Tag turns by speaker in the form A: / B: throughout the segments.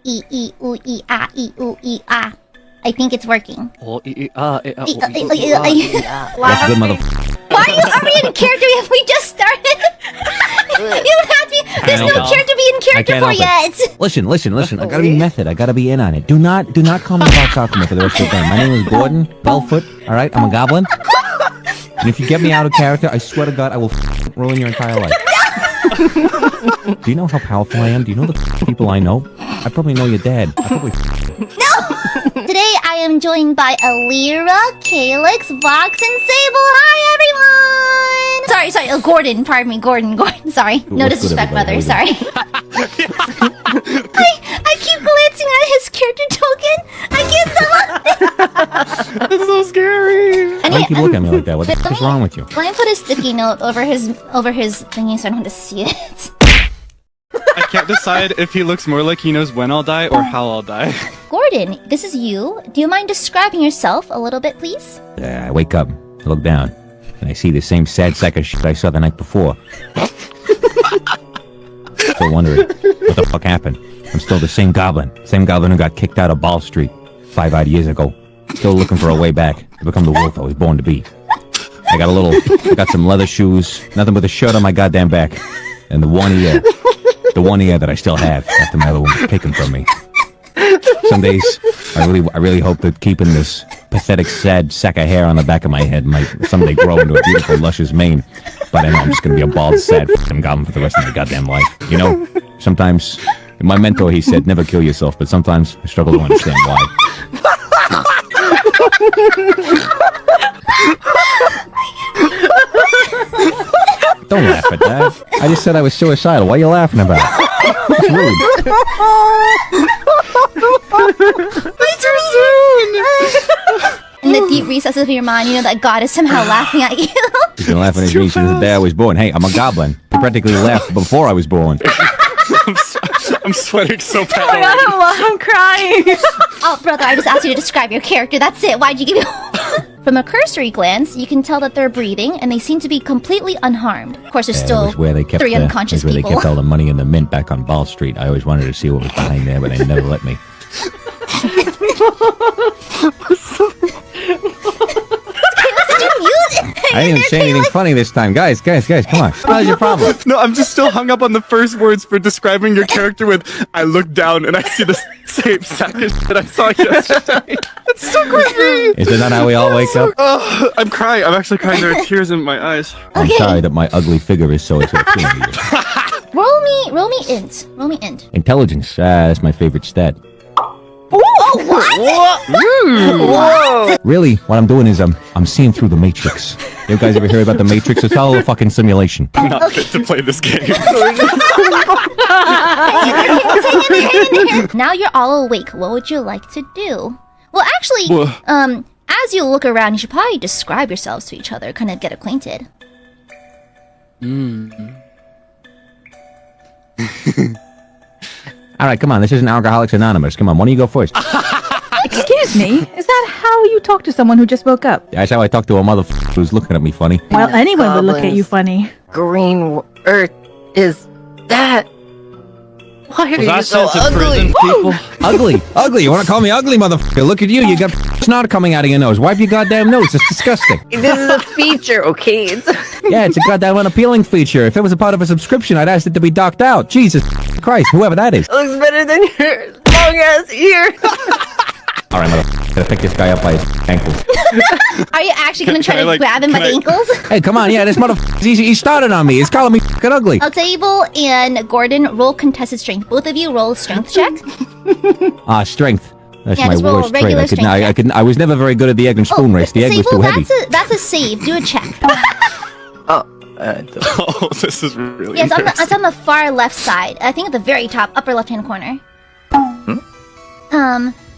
A: e e oo e ah e oo e ah. I think it's working.
B: Oh, ah,
C: That's good, motherfucker.
A: Why are you already in character if we just started? You don't have to. There's no character be in character for yet.
C: Listen. I gotta be method. I gotta be in on it. Do not call me Box Alchemy for the rest of the day. My name is Gordon Bellfoot. All right, I'm a goblin. And if you get me out of character, I swear to God, I will ruin your entire life. Do you know how powerful I am? Do you know the people I know? I probably know your dad.
A: No! Today I am joined by Alira, Calyx, Vox, and Sable. Hi, everyone! Sorry. Oh, Gordon. Pardon me. Gordon. Sorry. No disrespect, brother. Sorry. I keep glancing at his character token. I can't tell.
B: That's so scary.
C: Why do you keep looking at me like that? What the fuck is wrong with you?
A: Let me put a sticky note over his thingy so I don't have to see it.
B: I can't decide if he looks more like he knows when I'll die or how I'll die.
A: Gordon, this is you. Do you mind describing yourself a little bit, please?
C: I wake up, I look down, and I see the same sad sack of shit I saw the night before. Still wondering what the fuck happened. I'm still the same goblin who got kicked out of Ball Street 5 odd years ago. Still looking for a way back to become the wolf I was born to be. I got some leather shoes, nothing but a shirt on my goddamn back, and the one ear that I still have after my other one was taken from me. Some days, I really hope that keeping this pathetic, sad sack of hair on the back of my head might someday grow into a beautiful, luscious mane. But I know I'm just gonna be a bald, sad f***ing goblin for the rest of my goddamn life. You know, sometimes, my mentor, he said, never kill yourself, but sometimes I struggle to understand why. Don't laugh at that. I just said I was suicidal. What are you laughing about? It's rude.
A: Too soon! In the deep recesses of your mind, you know that God is somehow laughing at you.
C: He's been laughing at me since the day I was born. Hey, I'm a goblin. He practically laughed before I was born.
B: I'm sweating so bad.
D: Oh my God, I'm crying.
A: Oh, brother, I just asked you to describe your character. That's it. Why'd you give me... From a cursory glance, you can tell that they're breathing, and they seem to be completely unharmed. Of course, there's still three unconscious people.
C: They kept all the money in the mint back on Ball Street. I always wanted to see what was behind there, but they never let me. I didn't even say anything funny this time. Guys, come on. What's your problem?
B: No, I'm just still hung up on the first words for describing your character with, I look down and I see the same sack of shit I saw yesterday. It's so creepy.
C: Is that not how we all wake up?
B: Oh, I'm crying. I'm actually crying. There are tears in my eyes.
C: I'm sorry that my ugly figure is so appealing to you.
A: Roll me int.
C: Intelligence. That's my favorite stat.
A: Oh, what?
B: Whoa.
C: Really, what I'm doing is I'm seeing through the Matrix. You guys ever hear about the Matrix? It's all a fucking simulation.
B: I'm not fit to play this game.
A: Now you're all awake. What would you like to do? Well, actually, as you look around, you should probably describe yourselves to each other, kind of get acquainted.
C: All right, come on. This isn't Alcoholics Anonymous. Come on, why don't you go first?
D: Excuse me, is that how you talk to someone who just woke up?
C: That's how I talk to a motherfucker who's looking at me funny.
D: Well, anyone would look at you funny.
E: Green Earth is that? Why are you so ugly?
C: Ugly. You want to call me ugly, motherfucker? Look at you. You got snot coming out of your nose. Wipe your goddamn nose. It's disgusting.
E: This is a feature, okay?
C: Yeah, it's a goddamn unappealing feature. If it was a part of a subscription, I'd ask it to be docked out. Jesus Christ, whoever that is.
E: It looks better than your long-ass ear.
C: All right, motherfucker. Gotta pick this guy up by his ankles.
A: Are you actually going to try to grab him by the ankles?
C: Hey, come on. Yeah, this motherfucker, he started on me. He's calling me fucking ugly.
A: Sable and Gordon, roll contested strength. Both of you roll strength check.
C: Strength. That's
A: Yeah,
C: my
A: just roll
C: worst trait.
A: regular strength
C: I was never very good at the egg and spoon race. The egg was too heavy.
A: That's a save. Do a check.
B: Oh, this is really
A: Yes, it's on the far left side. I think at the very top, upper left-hand corner.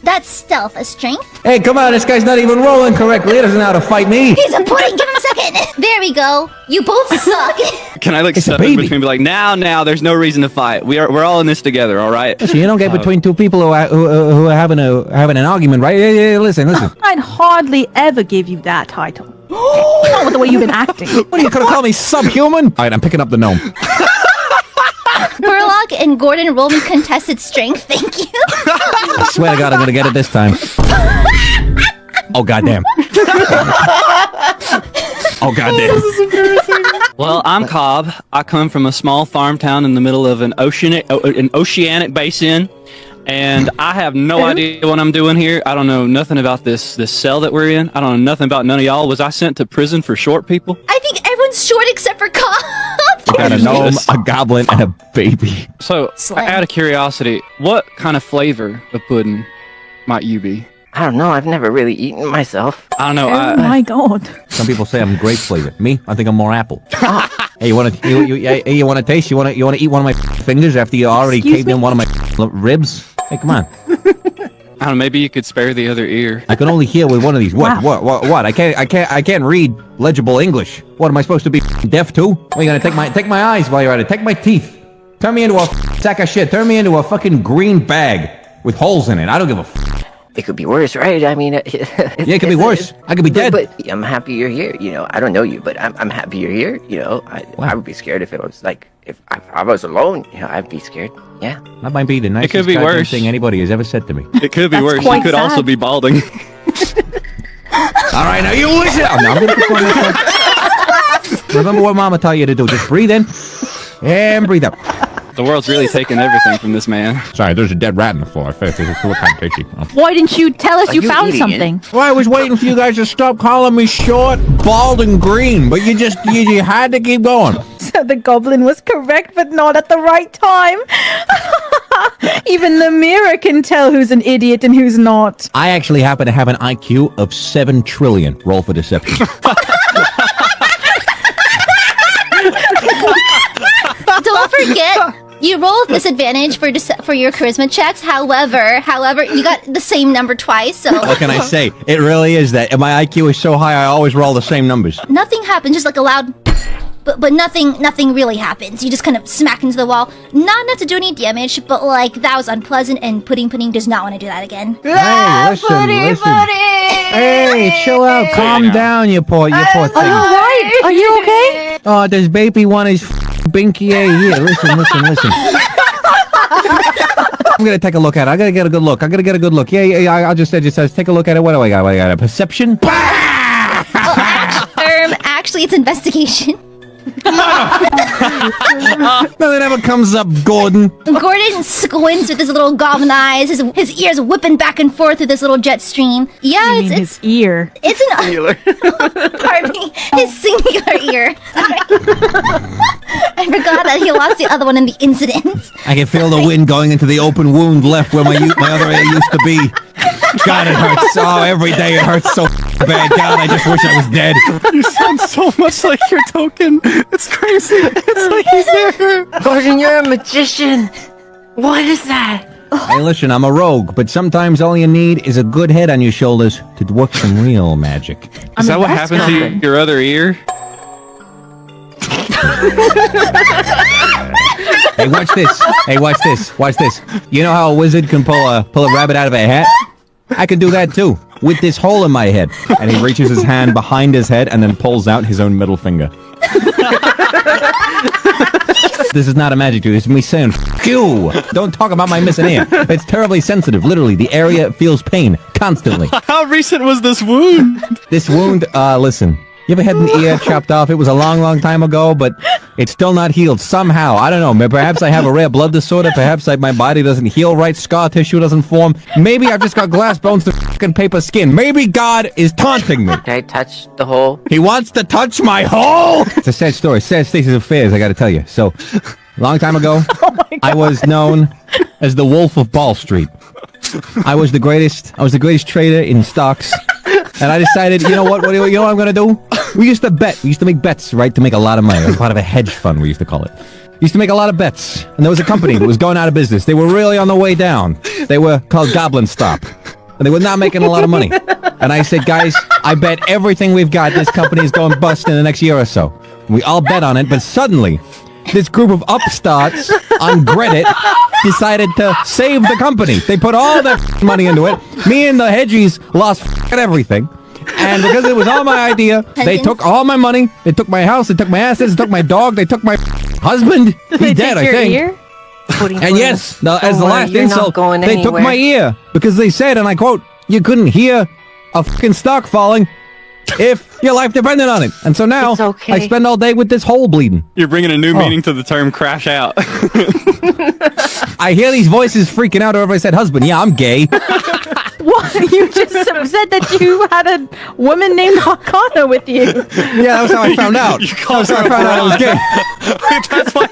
A: That's stealth, a strength.
C: Hey, come on, this guy's not even rolling correctly. He doesn't know how to fight me.
A: He's a pudding. Give him a second. There we go. You both suck.
B: Can I step in between and be like, now, there's no reason to fight. We're all in this together, all right?
C: Listen, you don't get between two people who are having an argument, right? Yeah, listen.
D: I'd hardly ever give you that title. Not with the way you've been acting.
C: What are you gonna call me, subhuman? All right, I'm picking up the gnome.
A: Burlock and Gordon roll me contested strength. Thank you.
C: swear to God, I'm gonna get it this time. Oh, goddamn. Oh, goddamn.
F: Well, I'm Cobb. I come from a small farm town in the middle of an oceanic basin, and I have no idea what I'm doing here. I don't know nothing about this cell that we're in. I don't know nothing about none of y'all. Was I sent to prison for short people?
A: I think everyone's short except for Cobb.
C: You got a gnome, a goblin, and a baby.
F: So,
A: Slam.
F: out of curiosity, what kind of flavor of pudding might you be?
E: I don't know. I've never really eaten myself.
F: I don't know.
D: Oh my god.
C: Some people say I'm grape flavored. Me, I think I'm more apple. Hey, you wanna you wanna taste? You wanna eat one of my fingers after you already
D: Excuse
C: caved
D: me?
C: in one of my ribs? Hey, come on.
F: I don't know. Maybe you could spare the other ear.
C: I can only hear with one of these. What?
D: Wow.
C: What? I can't read legible English. What am I supposed to be deaf too? What, are you gonna take my eyes while you're at it? Take my teeth. Turn me into a sack of shit. Turn me into a fucking green bag with holes in it. I don't give a.
E: It could be worse, right? I mean,
C: Yeah, it could be worse. I could be dead.
E: But I'm happy you're here. You know, I don't know you, but I'm happy you're here. You know, I would be scared if it was like if I was alone. You know, I'd be scared. Yeah.
C: That might be the nicest
F: could be
C: goddamn
F: worse.
C: thing anybody has ever said to me.
F: It could be
D: That's
F: worse. You
D: quite
F: could also
D: sad.
F: be balding.
C: All right, now you listen. Oh, no, I'm gonna perform this one. Remember what Mama taught you to do. Just breathe in and breathe out.
F: The world's really taking everything from this man.
C: Sorry, there's a dead rat in the floor. It's kind of tasty.
D: Why didn't you tell us
E: Are
D: you
E: you
D: found
E: eating it?
D: something?
C: Well, I was waiting for you guys to stop calling me short, bald, and green, but you had to keep going.
D: So the goblin was correct, but not at the right time. Even the mirror can tell who's an idiot and who's not.
C: I actually happen to have an IQ of 7 trillion. Roll for deception.
A: Don't forget, you roll with disadvantage for your charisma checks. However, you got the same number twice, so
C: What can I say? It really is that. My IQ is so high, I always roll the same numbers.
A: nothing happens. Just like a loud, but nothing really happens. You just kind of smack into the wall. Not enough to do any damage, but like that was unpleasant. And Pudding does not want to do that again.
C: Hey, listen. Hey, chill out. Calm down, you poor thing.
D: Are you alright? Are you okay?
C: Oh, does baby want his binky A? Here, listen. I'm gonna take a look at it. I gotta get a good look. Yeah, I'll just take a look at it. What do I got? A perception?
A: Actually, it's investigation.
C: Nothing ever comes up, Gordon.
A: Gordon squints with his little goblin eyes, his ears whipping back and forth through this little jet stream. Yeah,
D: I mean his ear.
A: it's an pardon me, his singular ear. Sorry. I forgot that he lost the other one in the incident.
C: I can feel the wind going into the open wound left where my other ear used to be. God, it hurts. Oh, every day it hurts so bad. God, I just wish I was dead.
B: You sound so much like your token. It's crazy. It's like he's there.
E: Gordon, you're a magician. What is that?
C: Hey, listen, I'm a rogue, but sometimes all you need is a good head on your shoulders to work some real magic.
F: Is that what happened to your other ear?
C: Hey, watch this. You know how a wizard can pull a rabbit out of a hat? I can do that too, with this hole in my head. And he reaches his hand behind his head and then pulls out his own middle finger. This is not a magic trick. It's me saying, F you! Don't talk about my missing ear. It's terribly sensitive. Literally, the area feels pain constantly.
B: How recent was this wound?
C: This wound, listen. You ever had an ear chopped off? It was a long time ago, but it's still not healed somehow. I don't know. Perhaps I have a rare blood disorder. Perhaps my body doesn't heal right. Scar tissue doesn't form. Maybe I've just got glass bones to fucking paper skin. Maybe God is taunting me.
E: Can I touch the hole?
C: He wants to touch my hole! It's a sad story. Sad state of affairs, I gotta tell you. So, long time ago, I was known as the Wolf of Ball Street. I was the greatest trader in stocks. And I decided, you know what I'm gonna do? We used to bet. We used to make bets, right, to make a lot of money. It was part of a hedge fund, we used to call it. Used to make a lot of bets. And there was a company that was going out of business. They were really on the way down. They were called Goblin Stop. And they were not making a lot of money. And I said, guys, I bet everything we've got this company is going bust in the next year or so. And we all bet on it, but suddenly, this group of upstarts on Reddit decided to save the company. They put all their money into it. Me and the hedgies lost everything. And because it was all my idea, they took all my money. They took my house. They took my assets. They took my dog. They took my husband. He's dead, I think.
D: Ear?
C: And yes, as the last
E: you're not
C: insult,
E: going
C: they took
E: anywhere.
C: my ear because they said, and I quote, "You couldn't hear a fucking stock falling if your life depended on it." And so now
E: It's okay.
C: I spend all day with this hole bleeding.
B: You're bringing a new meaning to the term crash out.
C: I hear these voices freaking out. Everybody said, "Husband, yeah, I'm gay."
D: What? You just said that you had a woman named Hakana with you.
C: Yeah, that was how I found out.
B: You
C: That
B: called
C: was how I
B: her
C: found out I was gay.
B: That's why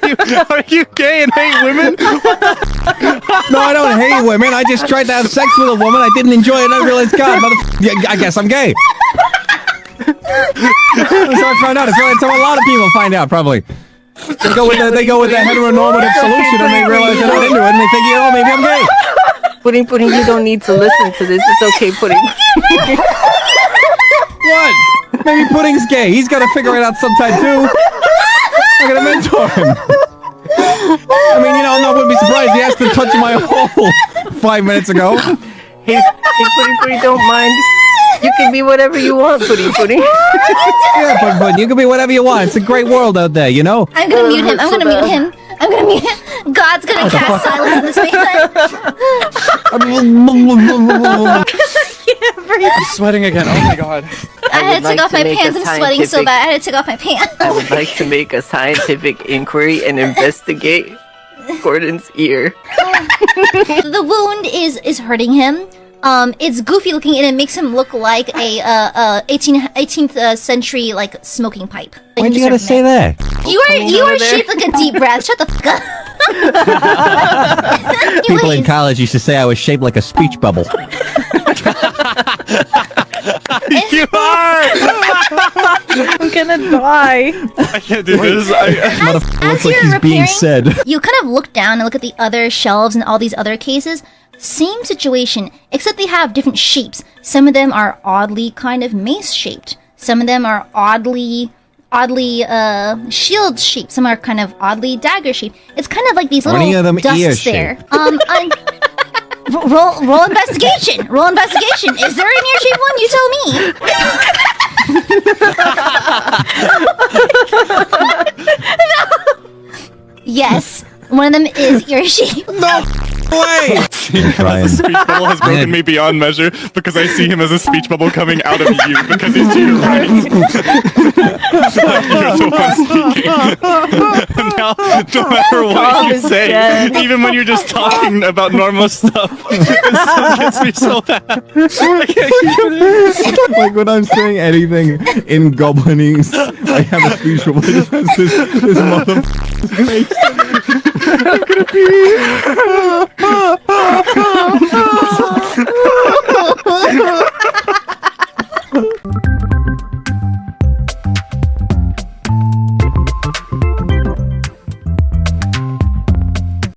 B: are you gay and hate women?
C: No, I don't hate women. I just tried to have sex with a woman. I didn't enjoy it, and I realized, God, yeah, I guess I'm gay. That's how I found out. It's how a lot of people find out, probably. They go with the heteronormative solution, and they realize they're not into it, and they think, oh, maybe I'm gay.
E: Pudding, you don't need to listen to this. It's okay, Pudding.
C: What? Maybe Pudding's gay. He's got to figure it out sometime, too. I'm going to mentor him. I mean, I wouldn't be surprised he asked to touch my hole 5 minutes ago.
E: Hey, Pudding, don't mind. You can be whatever you want, Pudding.
C: Yeah, but you can be whatever you want. It's a great world out there,
A: I'm gonna mute him. I'm gonna mute him. God's gonna cast silence in this man.
B: I'm sweating again. Oh my god.
A: I had to take off my pants. I'm sweating so bad. I had to take off my pants.
E: I would like to make a scientific inquiry and investigate Gordon's ear.
A: The wound is hurting him. It's goofy looking and it makes him look like a 18th century like smoking pipe. Like,
C: Why'd you gotta say that?
A: You are shaped like a deep breath. Shut the fuck up.
C: People in college used to say I was shaped like a speech bubble.
B: You are!
D: I'm gonna die.
B: I can't do this.
C: Motherfucker looks like
A: you're
C: he's being
A: repairing-
C: said.
A: You kind of look down and look at the other shelves and all these other cases. Same situation, except they have different shapes. Some of them are oddly kind of mace shaped. Some of them are oddly shield shaped. Some are kind of oddly dagger shaped. It's kind of like these little
C: Any of them ear
A: dusts there. Roll investigation. Roll investigation. Is there an ear shaped one? You tell me. No. Yes, one of them is ear shaped.
C: No way!
B: The speech bubble has broken me beyond measure because I see him as a speech bubble coming out of you because he's to your right. You're the one speaking. And now, no matter what you say, even when you're just talking about normal stuff, it still gets me so bad. I can't keep it.
C: Like when I'm saying anything in Goblinese, I have a speech bubble that has this motherfucker's face. I'm gonna be.